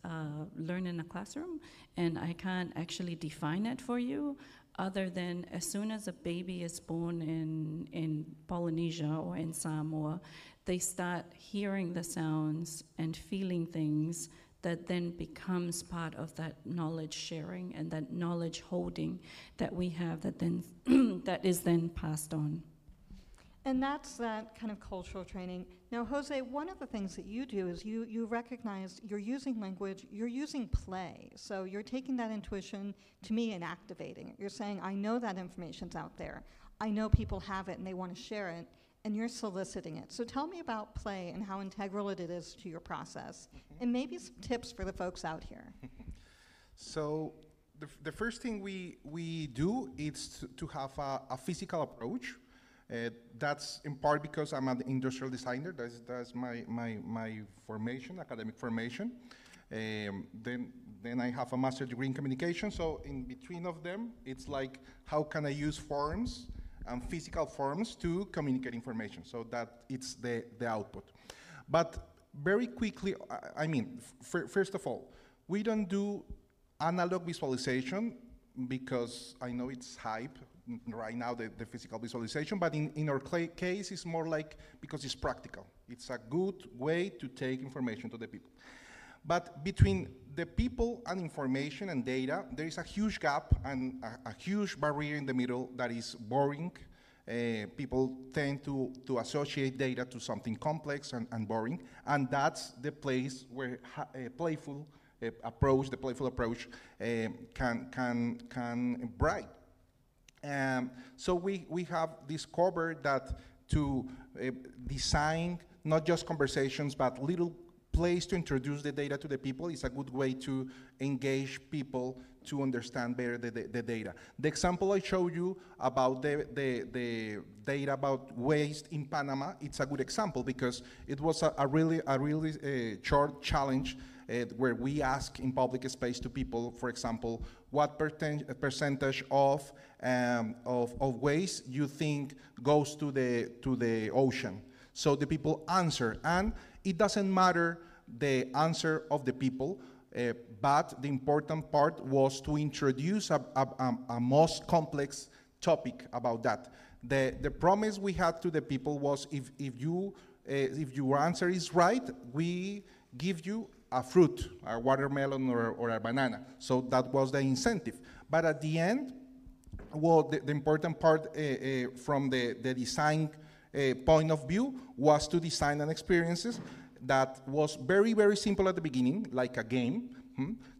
Speaker 3: learn in a classroom, and I can't actually define it for you, other than as soon as a baby is born in Polynesia or in Samoa, they start hearing the sounds and feeling things that then becomes part of that knowledge sharing and that knowledge holding that we have that then that is then passed on.
Speaker 2: And that's that kind of cultural training. Now, Jose, one of the things that you do is you recognize you're using language, you're using play. So you're taking that intuition, to me, and activating it. You're saying, I know that information's out there. I know people have it and they want to share it, and you're soliciting it. So tell me about play and how integral it is to your process, and maybe some tips for the folks out here.
Speaker 4: So the first thing we do is to have a physical approach. That's in part because I'm an industrial designer. That's my formation, academic formation. Then I have a master's degree in communication. So in between of them, it's like, how can I use forms and physical forms to communicate information? So that it's the output. But very quickly, first of all, we don't do analog visualization because I know it's hype right now, the physical visualization, but in our case, it's more like because it's practical. It's a good way to take information to the people. But between the people and information and data, there is a huge gap and a huge barrier in the middle that is boring. People tend to associate data to something complex and boring, and that's the place where a playful approach can bright. So we have discovered that to design not just conversations, but little place to introduce the data to the people is a good way to engage people to understand better the data. The example I showed you about the data about waste in Panama, it's a good example because it was a really short challenge where we ask in public space to people, for example, what percentage of waste you think goes to the ocean. So the people answer, and it doesn't matter the answer of the people. but the important part was to introduce a most complex topic about that. The promise we had to the people was if your answer is right, we give you a fruit, a watermelon or a banana. So that was the incentive. But at the end, well, the important part from the design point of view was to design an experiences that was very, very simple at the beginning, like a game,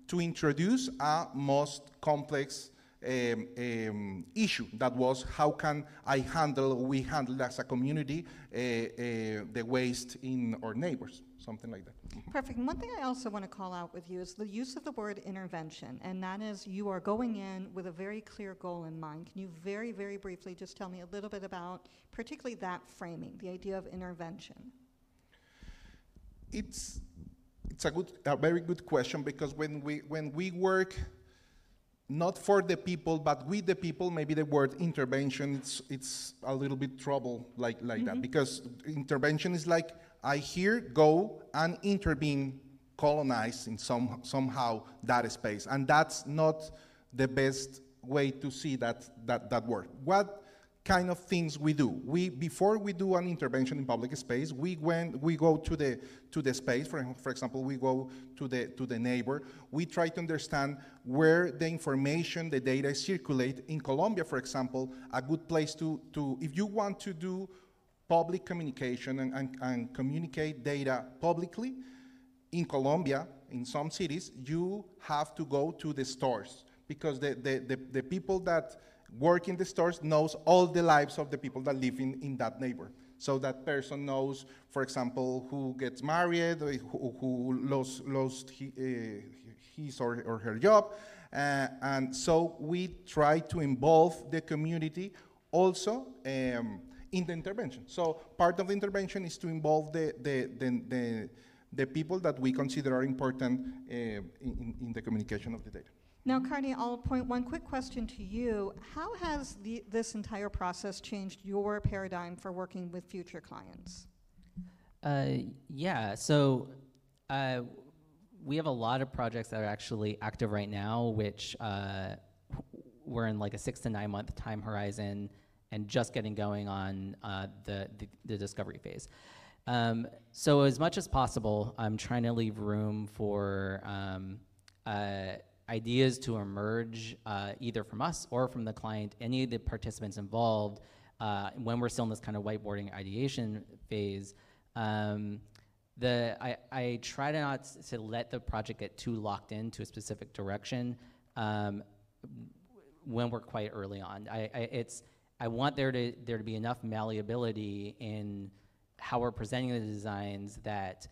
Speaker 4: to introduce a most complex issue. That was how can we handle as a community the waste in our neighbors, something like that.
Speaker 2: Perfect. And one thing I also want to call out with you is the use of the word intervention, and that is you are going in with a very clear goal in mind. Can you very, very briefly just tell me a little bit about particularly that framing, the idea of intervention?
Speaker 4: It's a very good question, because when we work not for the people, but with the people, maybe the word intervention, it's a little bit trouble like that, because intervention is like, I here go and intervene, colonize in somehow that space, and that's not the best way to see that word. What kind of things we do? Before we do an intervention in public space, we go to the space. For example, we go to the neighbor. We try to understand where the information, the data circulate. In Colombia, for example, a good place to if you want to do public communication and communicate data publicly, in Colombia, in some cities, you have to go to the stores, because the people that work in the stores knows all the lives of the people that live in that neighbor. So that person knows, for example, who gets married, or who lost his or her job. And so we try to involve the community also in the intervention. So part of the intervention is to involve the people that we consider are important in the communication of the data.
Speaker 2: Now, Carney, I'll point one quick question to you. How has this entire process changed your paradigm for working with future clients?
Speaker 5: Yeah, so we have a lot of projects that are actually active right now, which we're in like a 6 to 9 month time horizon and just getting going on the discovery phase. So as much as possible, I'm trying to leave room for ideas to emerge either from us or from the client, any of the participants involved, when we're still in this kind of whiteboarding ideation phase. I try to not to let the project get too locked into a specific direction when we're quite early on. I want there to be enough malleability in how we're presenting the designs that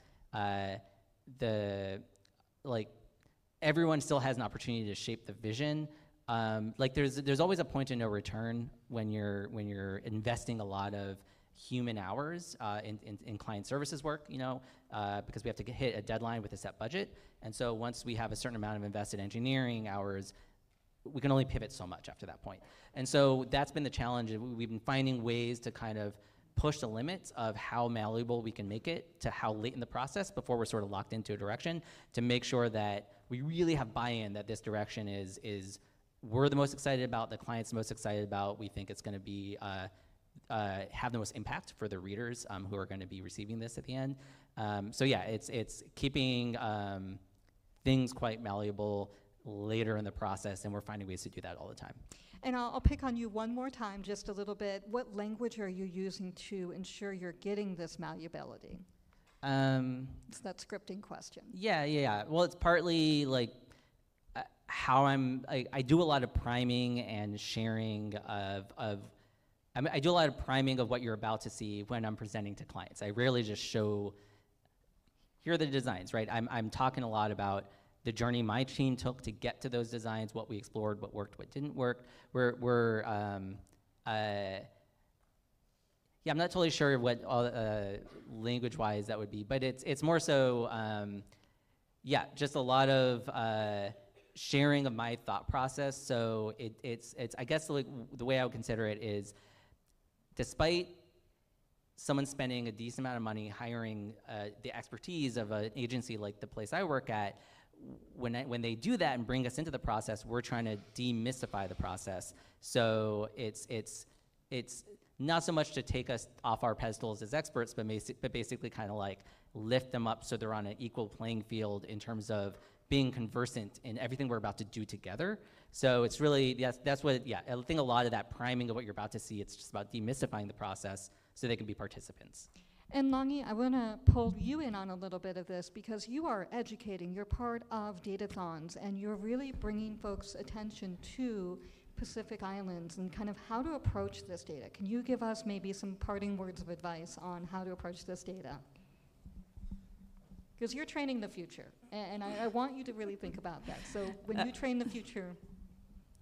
Speaker 5: everyone still has an opportunity to shape the vision. Like there's always a point of no return when you're investing a lot of human hours in client services work, because we have to hit a deadline with a set budget. And so once we have a certain amount of invested engineering hours, we can only pivot so much after that point. And so that's been the challenge. We've been finding ways to kind of push the limits of how malleable we can make it to how late in the process before we're sort of locked into a direction, to make sure that we really have buy-in that this direction is we're the most excited about, the client's the most excited about. We think it's going to be have the most impact for the readers who are going to be receiving this at the end. So yeah, it's keeping things quite malleable later in the process, and we're finding ways to do that all the time.
Speaker 2: And I'll pick on you one more time just a little bit. What language are you using to ensure you're getting this malleability? It's that scripting question.
Speaker 5: Yeah. Well, it's partly like how I do a lot of priming and sharing I do a lot of priming of what you're about to see when I'm presenting to clients. I rarely just show, here are the designs, right? I'm talking a lot about the journey my team took to get to those designs, what we explored, what worked, what didn't work. I'm not totally sure what language-wise that would be, but it's more so, just a lot of sharing of my thought process. So it's I guess the way I would consider it is, despite someone spending a decent amount of money hiring the expertise of an agency like the place I work at, when they do that and bring us into the process, we're trying to demystify the process. So it's not so much to take us off our pedestals as experts, but basically kind of like lift them up so they're on an equal playing field in terms of being conversant in everything we're about to do together. So it's really, that's what, yeah, I think a lot of that priming of what you're about to see, it's just about demystifying the process so they can be participants.
Speaker 2: And Longy, I want to pull you in on a little bit of this because you are educating, you're part of Datathons, and you're really bringing folks' attention to Pacific Islands and kind of how to approach this data. Can you give us maybe some parting words of advice on how to approach this data? Because you're training the future, and I want you to really think about that. So when you train the future.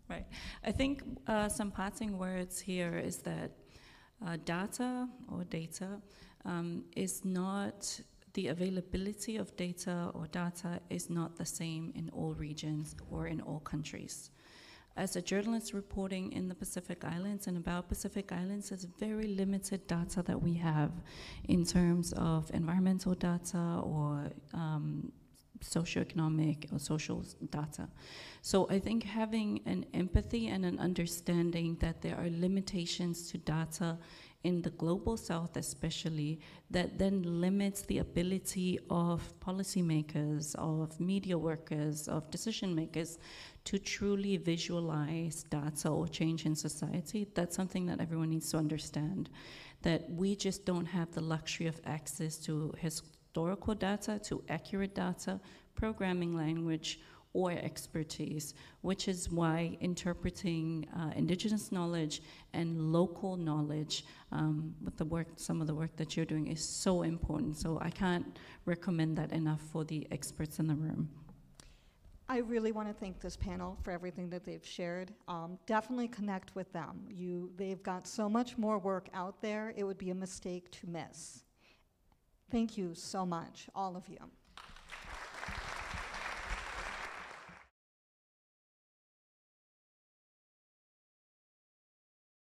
Speaker 3: Right. I think some parting words here is that data is not, the availability of data or data is not the same in all regions or in all countries. As a journalist reporting in the Pacific Islands and about Pacific Islands, there's very limited data that we have in terms of environmental data or socioeconomic or social data. So I think having an empathy and an understanding that there are limitations to data in the global south especially, that then limits the ability of policymakers, of media workers, of decision makers to truly visualize data or change in society. That's something that everyone needs to understand, that we just don't have the luxury of access to historical data, to accurate data, programming language, or expertise, which is why interpreting indigenous knowledge and local knowledge with the work, some of the work that you're doing is so important. So I can't recommend that enough for the experts in the room.
Speaker 2: I really want to thank this panel for everything that they've shared. Definitely connect with them. They've got so much more work out there, it would be a mistake to miss. Thank you so much, all of you.